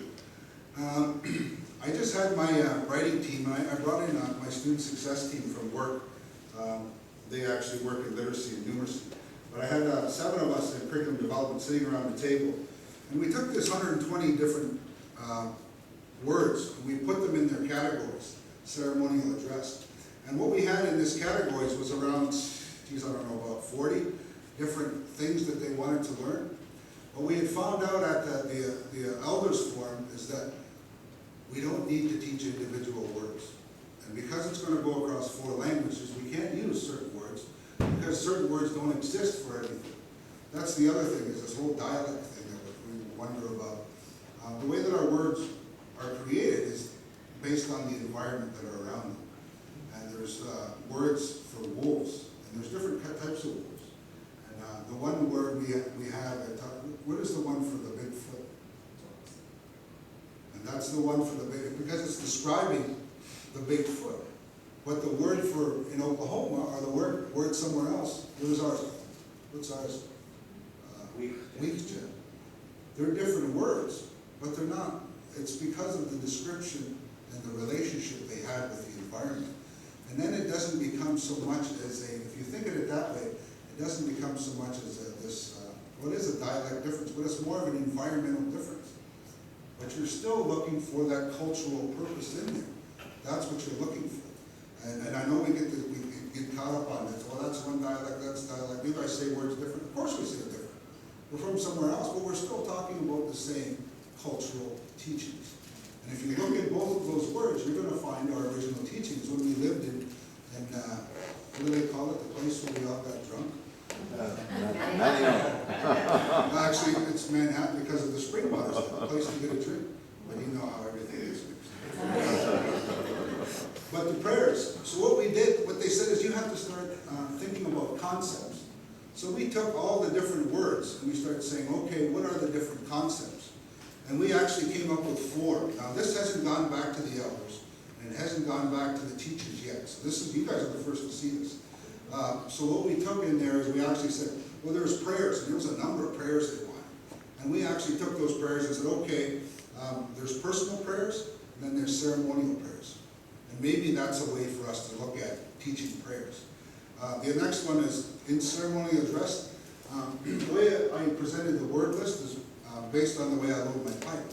A: I just had my writing team. I brought in my student success team from work. They actually work in literacy and numeracy. But I had 7 of us in curriculum development sitting around the table. And we took this 120 different words, and we put them in their categories, ceremonial address. And what we had in these categories was around, geez, I don't know, about 40 different things that they wanted to learn. What we had found out at the elders forum is that we don't need to teach individual words. And because it's going to go across 4 languages, we can't use certain words, because certain words don't exist for everything. That's the other thing, is this whole dialect thing that we wonder about. The way that our words are created is based on the environment that are around them. And there's words for wolves, and there's different types of wolves. And the one word we have, what is the one for the big foot? And that's the one for the big, because it's describing the big foot. But the word for in Oklahoma, or the word somewhere else, what is ours? What's ours? Weekjet. They're different words, but they're not. It's because of the description and the relationship they had with the environment. And then it doesn't become so much as if you think of it that way, it doesn't become so much as what is a dialect difference, but it's more of an environmental difference. But you're still looking for that cultural purpose in there. That's what you're looking for. And I know we get caught up on this. Well, that's one dialect, that's dialect. You guys say words different. Of course we say it different. We're from somewhere else, but we're still talking about the same cultural teachings. And if you look at both of those words, you're going to find our original teachings when we lived in what do they call it, the place where we all got drunk? Actually, it's Manhattan because of the spring waters, the place to get a drink. But you know how everything is mixed. But the prayers. So what they said is you have to start thinking about concepts. So we took all the different words and we started saying, okay, what are the different concepts? And we actually came up with 4. Now this hasn't gone back to the elders, and it hasn't gone back to the teachers yet. So you guys are the first to see this. So what we took in there is we actually said, well, there's prayers, and there was a number of prayers they wanted. And we actually took those prayers and said, okay, There's personal prayers, and then there's ceremonial prayers. And maybe that's a way for us to look at teaching prayers. The next one is in ceremonial address. The way I presented the word list is based on the way I load my pipe.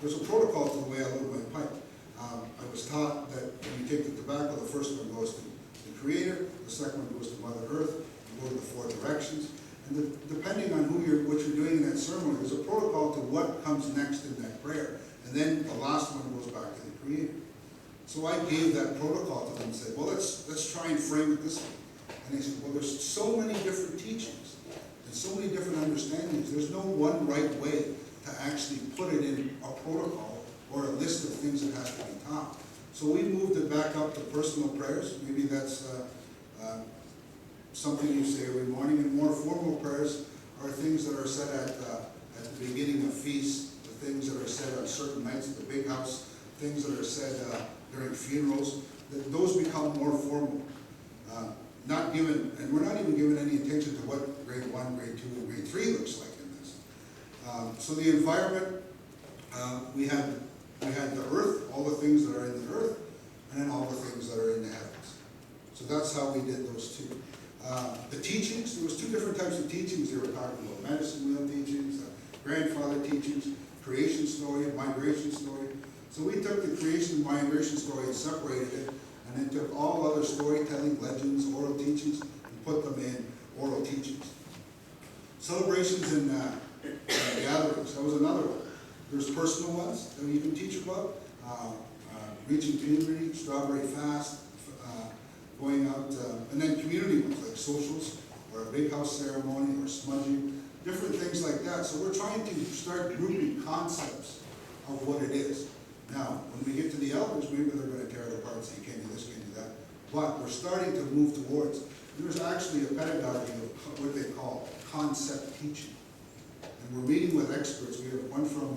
A: There's a protocol to the way I load my pipe. I was taught that when you take the tobacco, the first one goes to the Creator, the second one goes to Mother Earth, you go to the four directions. And depending on what you're doing in that ceremony, there's a protocol to what comes next in that prayer. And then the last one goes back to the Creator. So I gave that protocol to them and said, well, let's try and frame it this way. And they said, well, there's so many different teachings and so many different understandings. There's no one right way to actually put it in a protocol or a list of things that has to be taught. So we moved it back up to personal prayers. Maybe that's something you say every morning. And more formal prayers are things that are said at the beginning of feasts, the things that are said on certain nights at the big house, things that are said during funerals. Those become more formal. Not given, and we're not even given any attention to what grade 1, grade 2, and grade 3 looks like in this. So the environment, we had the earth, all the things that are in the earth, and then all the things that are in the heavens. So that's how we did those two. The teachings, there was two different types of teachings they were talking about. Medicine wheel teachings, grandfather teachings, creation story, migration story. So we took the creation and migration story and separated it, and then took all other storytelling, legends, oral teachings, and put them in oral teachings. Celebrations and gatherings, that was another one. There's personal ones that you can teach about, reaching community, strawberry fast, going out, and then community ones like socials, or a big house ceremony, or smudging, different things like that. So we're trying to start grouping concepts of what it is. Now, when we get to the elders, maybe they're going to tear it apart and say, you can't do this, can't do that. But we're starting to move towards, there's actually a pedagogy of what they call concept teaching. And we're meeting with experts. We have one from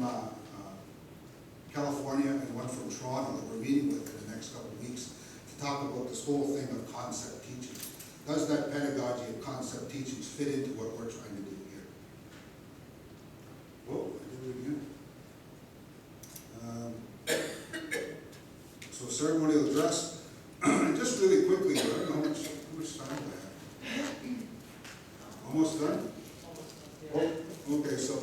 A: California and one from Toronto that we're meeting with in the next couple of weeks to talk about this whole thing of concept teaching. Does that pedagogy of concept teachings fit into what we're trying to do here? Whoa, I did it again. So ceremonial address, just really quickly, I don't know how much time I have. Almost done? Oh, okay, so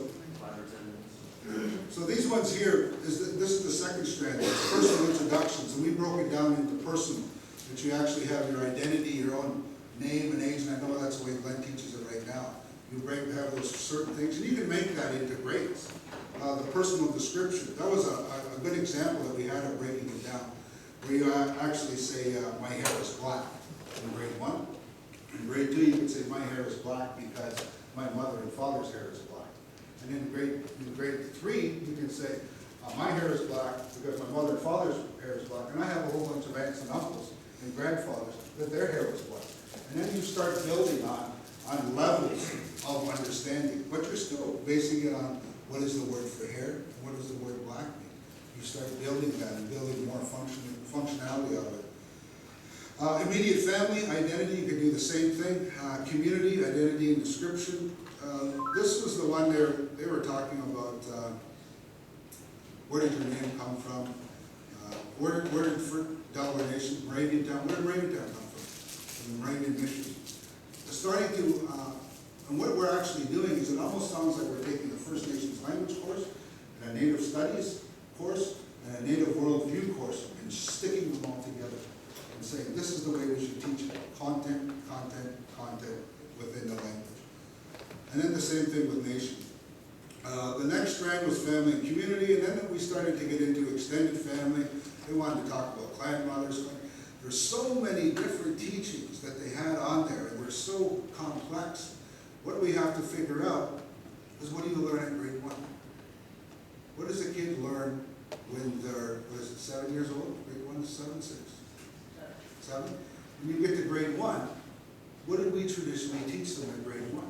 A: these ones here, this is the second strand, it's personal introductions, and we broke it down into personal, that you actually have your identity, your own name and age, and I know that's the way Glenn teaches it right now. You have those certain things, and you can make that into grades. The personal description, that was a good example that we had of breaking it down, where you actually say, my hair is black in grade 1. In grade 2, you can say, my hair is black because my mother and father's hair is black. And in grade 3, you can say, my hair is black because my mother and father's hair is black. And I have a whole bunch of aunts and uncles and grandfathers that their hair was black. And then you start building on levels of understanding, but you're still basing it on what is the word for hair, and what does the word black mean. You start building that and building more functionality of it. Immediate family, identity, you can do the same thing. Community, identity and description. This was the one they were talking about, where did your name come from? Where did Delaware Nation, Moravian Town, where did Moravian Town come from? From the Moravian Mission. Starting to, and what we're actually doing is it almost sounds like we're taking a First Nations language course, and a Native Studies course, and a Native Worldview course, and sticking them all together and saying, this is the way we should teach it. Content, content, content within the language. And then the same thing with nation. The next strand was family and community, and then we started to get into extended family. They wanted to talk about clan mothers. There's so many different teachings that they had on there, and they're so complex. What we have to figure out is, what do you learn in grade 1? What does a kid learn when they're, 7 years old? Grade 1 is 7, 6? 7? When you get to grade 1, what did we traditionally teach them in grade 1?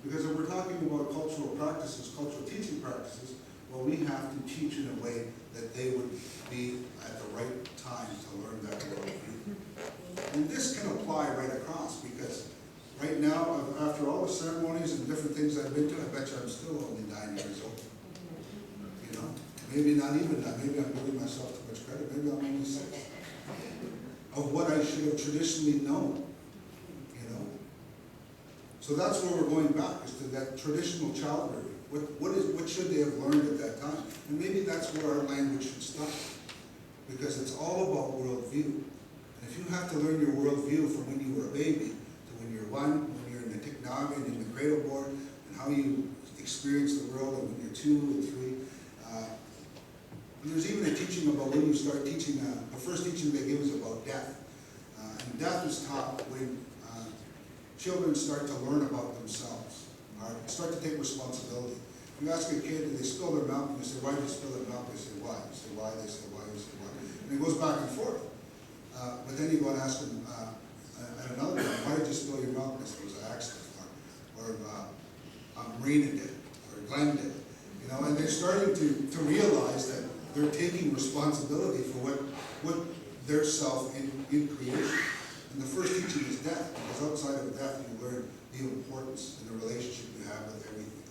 A: Because if we're talking about cultural practices, cultural teaching practices, well, we have to teach in a way that they would be at the right time to learn that worldview. And this can apply right across, because right now, after all the ceremonies and different things I've been to, I bet you I'm still only 9 years old. You know? maybe not even that, maybe I'm giving myself too much credit, maybe I'm only 6, of what I should have traditionally known, you know? So that's where we're going back, is to that traditional child rearing. What should they have learned at that time? And maybe that's where our language should start, because it's all about worldview. And if you have to learn your worldview from when you were a baby to when you're 1, when you're in the tiknaga and in the cradle board, and how you experience the world, and when you're 2 and 3, there's even a teaching about when you start teaching, the first teaching they give is about death. And death is taught when children start to learn about themselves, or start to take responsibility. You ask a kid, do they spill their milk? And you say, why did you spill their milk? They say, why? You say, why? They say, why? You say, why? And it goes back and forth. But then you go and ask them at another time, why did you spill your milk? And they say, it was an accident, or Marina did, or Glenn did. You know, and they're starting to realize that they're taking responsibility for what their self in creation. And the first teaching is death, because outside of death you learn the importance and the relationship you have with everything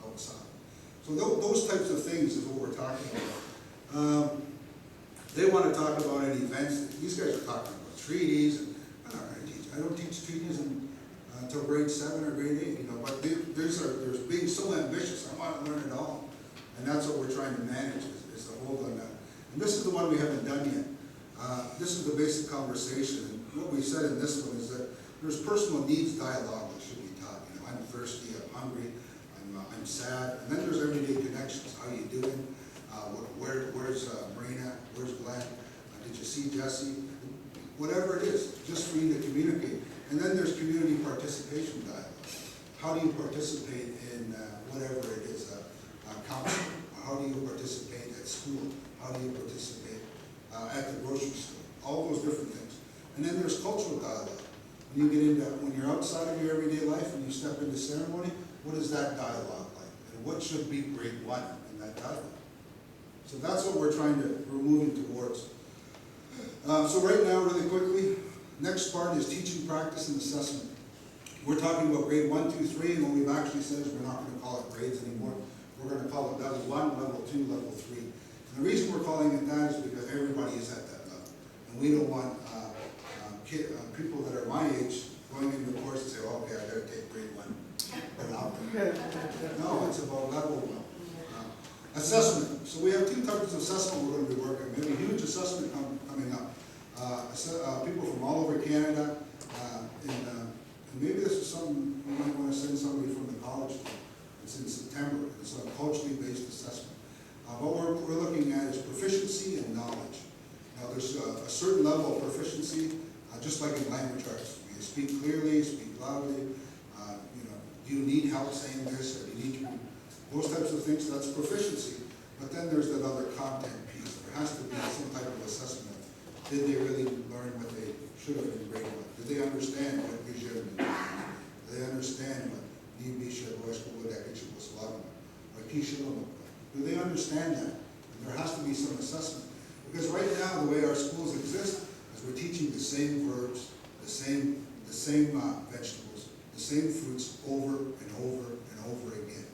A: outside. So those types of things is what we're talking about. They want to talk about any events. These guys are talking about treaties. And I'm not going to teach. I don't teach treaties until grade 7 or grade 8. You know, but there's being so ambitious. I want to learn it all, and that's what we're trying to manage is the hold on that. And this is the one we haven't done yet. This is the basic conversation. And what we said in this one is that there's personal needs dialogue that should be taught. You know, I'm thirsty. I'm hungry. I'm sad. And then there's everyday connections. How you doing? Where's Marina? Where's Glenn? Did you see Jesse? Whatever it is, just for you to communicate. And then there's community participation dialogue. How do you participate in whatever it is, counseling? How do you participate at school? How do you participate at the grocery store? All those different things. And then there's cultural dialogue. When you're outside of your everyday life and you step into ceremony, what is that dialogue like? And what should be grade 1 in that dialogue? So that's what we're moving towards. So right now, really quickly, next part is teaching, practice, and assessment. We're talking about grade 1, 2, 3, and what we've actually said is we're not going to call it grades anymore. We're going to call it level 1, level 2, level 3. And the reason we're calling it that is because everybody is at that level. And we don't want people that are my age going into the course and say, oh, okay, I got to take grade 1. No, it's about level 1. Assessment. So we have 2 types of assessment we're going to be working on. We have a huge assessment coming up. People from all over Canada, and maybe this is something we might want to send somebody from the college to. It's in September. It's a culturally based assessment. What we're looking at is proficiency and knowledge. Now there's a certain level of proficiency, just like in language arts. You speak clearly, speak loudly. Do you need help saying this, or do you need to? Those types of things, that's proficiency. But then there's that other content piece. There has to be some type of assessment. Did they really learn what they should have in grade 1? Did they understand what we should have been doing? Did they understand what do they understand that? And there has to be some assessment. Because right now, the way our schools exist, is we're teaching the same verbs, the same vegetables, the same fruits over and over and over again.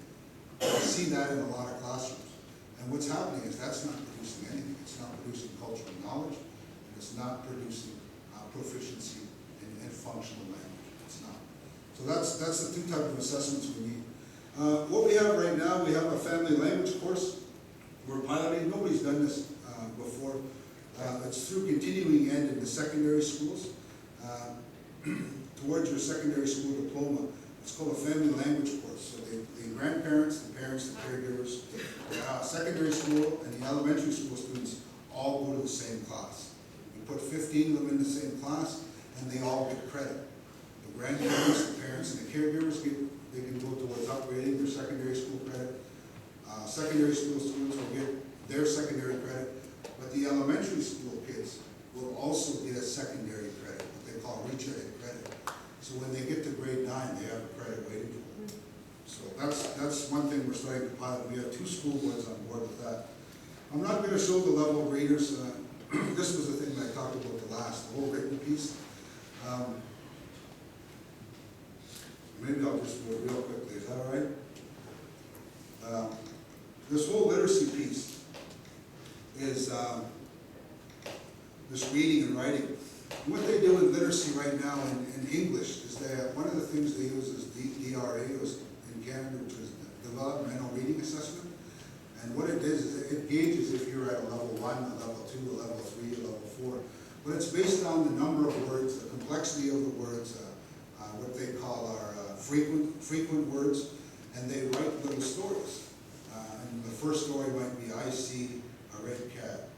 A: We see that in a lot of classrooms. And what's happening is that's not producing anything. It's not producing cultural knowledge, and it's not producing proficiency in functional language. It's not. So that's the 2 types of assessments we need. What we have right now, we have a family language course. We're piloting. Nobody's done this before. It's through continuing ed in the secondary schools. Towards your secondary school diploma, it's called a family language course. So the grandparents, the parents, the caregivers, the secondary school and the elementary school students all go to the same class. We put 15 of them in the same class, and they all get credit. The grandparents, the parents, and the caregivers they can go towards upgrading their secondary school credit. Secondary school students will get their secondary credit, but the elementary school kids will also get a secondary credit, what they call reach-ahead credit. So when they get to grade 9, they have a credit waiting for them. So that's one thing we're starting to pilot. We have 2 school boards on board with that. I'm not going to show the level of readers. This was the thing that I talked about the whole written piece. Maybe I'll just do it real quickly. Is that all right? This whole literacy piece, is this reading and writing. And what they do in literacy right now in English is that one of the things they use is DRA, in Canada, which is Developmental Reading Assessment. And what it is it gauges if you're at a level 1, a level 2, a level 3, a level 4. But it's based on the number of words, the complexity of the words, what they call our frequent words, and they write little stories. And the first story might be, I see a red cat.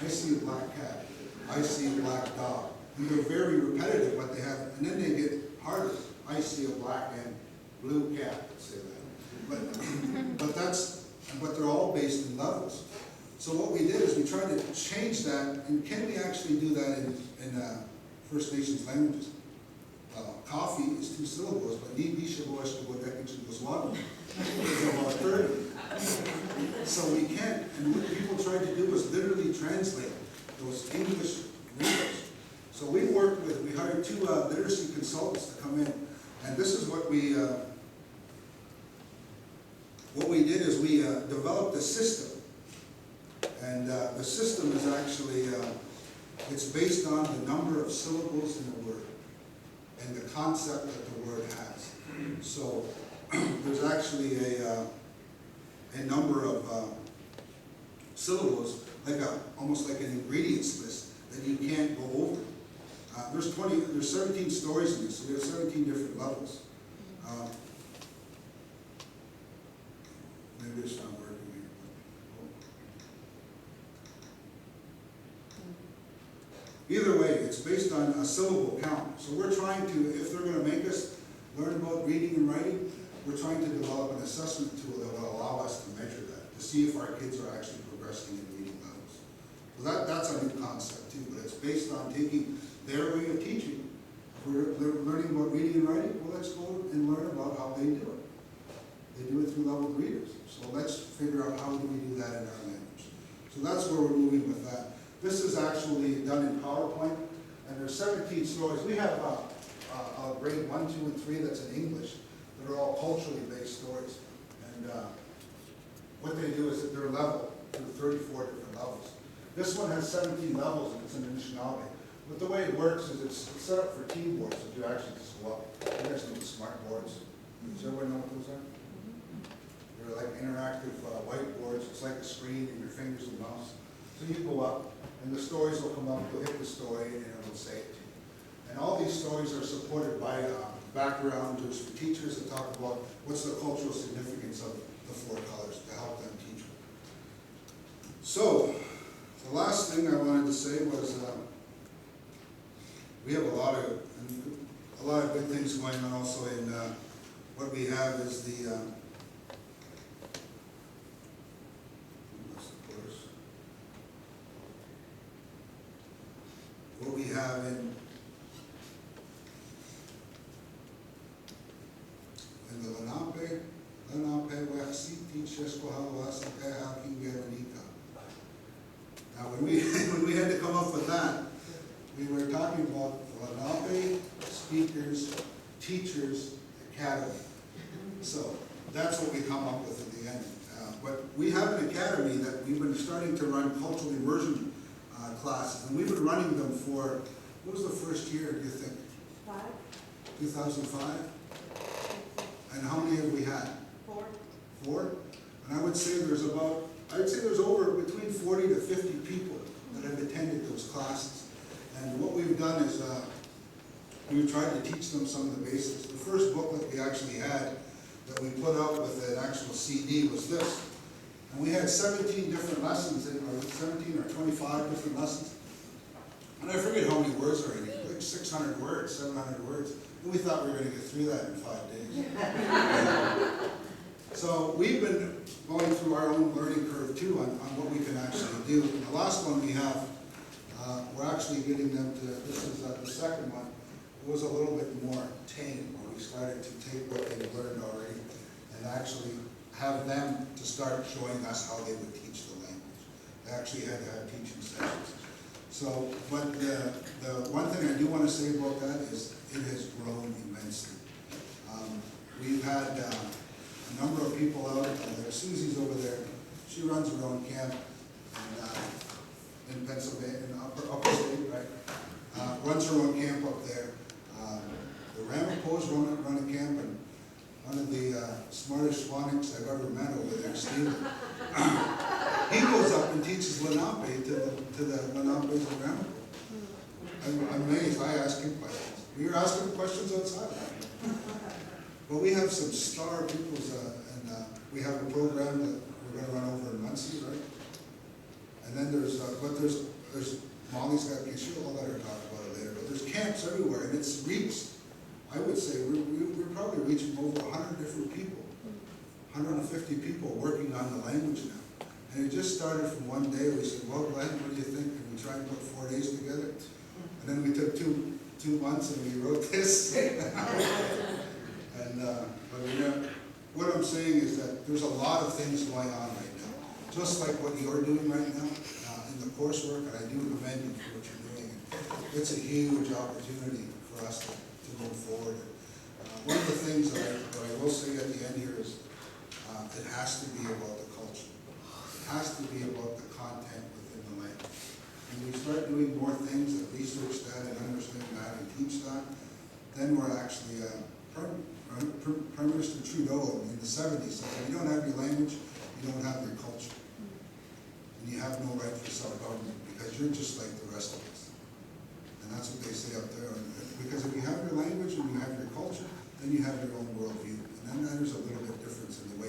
A: I see a black cat. I see a black dog. And they're very repetitive, what they have. And then they get harder. I see a black and blue cat, let's say that. But they're all based in levels. So what we did is we tried to change that, and can we actually do that in First Nations languages? Coffee is 2 syllables, but it's about 30. So we can't, and what people tried to do was literally translate those English readers. So we hired 2 literacy consultants to come in, and this is what we did is we developed a system. And the system is actually, it's based on the number of syllables in a word and the concept that the word has. So there's actually a number of syllables, almost like an ingredients list that you can't go over. There's 17 stories in this, so we have 17 different levels. Maybe it's not working here. Either way, it's based on a syllable count. So we're trying to, if they're going to make us learn about reading and writing, we're trying to develop an assessment tool that will allow us to measure that, to see if our kids are actually progressing in reading levels. So that's a new concept too, but it's based on taking their way of teaching. If we're learning about reading and writing, well, let's go and learn about how they do it. They do it through level readers. So let's figure out how do we do that in our language. So that's where we're moving with that. This is actually done in PowerPoint, and there's 17 stories. We have a grade 1, 2, and 3 that's in English that are all culturally based stories. And what they do is that they're level through 34 different levels. This one has 17 levels, and it's an Anishinaabe. But the way it works is it's set up for keyboards that you actually just go up. You guys know the smart boards. Does everyone know what those are? They're like interactive whiteboards. It's like a screen and your fingers and mouse. So you go up, and the stories will come up. You'll hit the story, and it will say it to you. And all these stories are supported by backgrounders for teachers that talk about what's the cultural significance of the 4 colors to help them teach. So the last thing I wanted to say was we have a lot of good things going on also in what we have is the what we have in the Lenape, now when we had to come up with that, we were talking about Lenape Speakers Teachers Academy. So that's what we come up with at the end. But we have an academy that we've been starting to run cultural immersion classes, and we've been running them for, what was the first year, do you think? 2005? And how many have we had?
C: 4.
A: 4? And I would say there's over between 40 to 50 people that have attended those classes. And what we've done is we've tried to teach them some of the basics. The first booklet we actually had that we put out with an actual CD was this. And we had 17 different lessons, or 17 or 25 different lessons. And I forget how many words are in it, like 600 words, 700 words. And we thought we were going to get through that in 5 days. So we've been going through our own learning curve too on what we can actually do. And the last one we have, we're actually getting them to, this is the second one, it was a little bit more tame, where we started to take what they've learned already and actually have them to start showing us how they would teach the language. They actually had to have teaching sessions. So, but the one thing I do want to say about that is it has grown immensely. We've had a number of people out, Susie's over there, she runs her own camp, in Pennsylvania, in upper state, right? Runs her own camp up there. The Ramapos run a camp, and one of the smartest Swaniks I've ever met over there, Steve, he goes up and teaches Lenape to the Lenapes and Ramapos. I'm amazed. I ask him questions. We were asking questions outside. But we have some star peoples, and we have a program that we're going to run over in Muncie, right? And then there's Molly's got, I'll let her talk about it later, but there's camps everywhere, and it's reached, I would say, we're probably reaching over 100 different people, 150 people working on the language now. And it just started from one day. We said, well, Glenn, what do you think? Can we try and put 4 days together? And then we took two months and we wrote this. But what I'm saying is that there's a lot of things going on right now, just like what you're doing right now in the coursework, and I do commend you for what you're doing. It's a huge opportunity for us to move forward. One of the things that I will say at the end here is it has to be about the culture. It has to be about the content within the language. When we start doing more things and research that and understand that and teach that, then we're actually, Prime Minister Trudeau in the 70s said, if you don't have your language, you don't have your culture. And you have no right for self-government because you're just like the rest of us. And that's what they say up there. Because if you have your language and you have your culture, then you have your own worldview. And then there's a little bit difference in the way